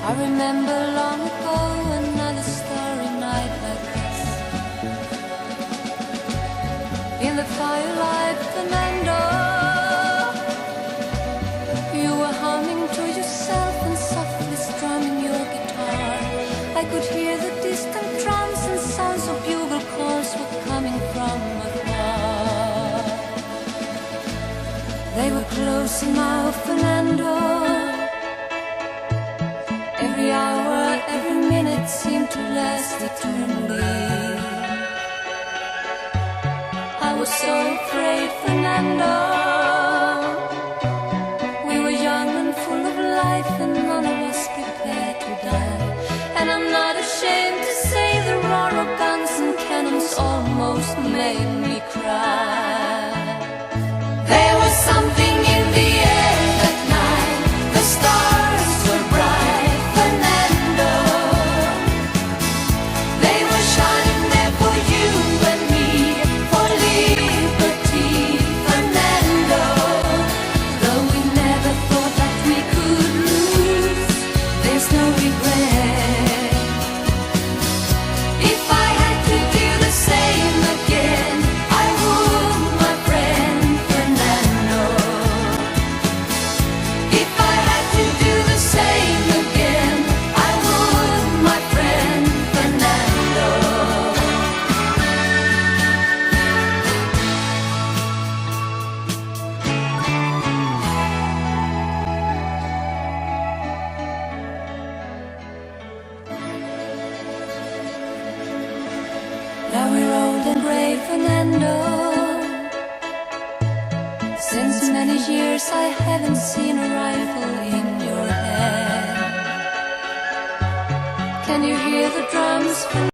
I remember long ago another starry night like this. In the firelight, Fernando, you were humming to yourself and softly strumming your guitar. I could hear the distant drums and sounds of bugle calls were coming from afar. They were close now, Fernando. Every hour, every minute seemed to last eternally. I was so afraid, Fernando. We were young and full of life, and none of us prepared to die. And I'm not ashamed to say the roar of guns and cannons almost made me cry. There was something in the air that night. The stars were bright, Fernando. They were shining there for you and me, for liberty, Fernando. Though we never thought that we could lose, there's no regret. If I had to do the same again, I would, my friend Fernando. If I had to do the same again, I would, my friend Fernando. Now we're old and gray, Fernando. Since many years I haven't seen a rifle in your hand. Can you hear the drums, Fernando?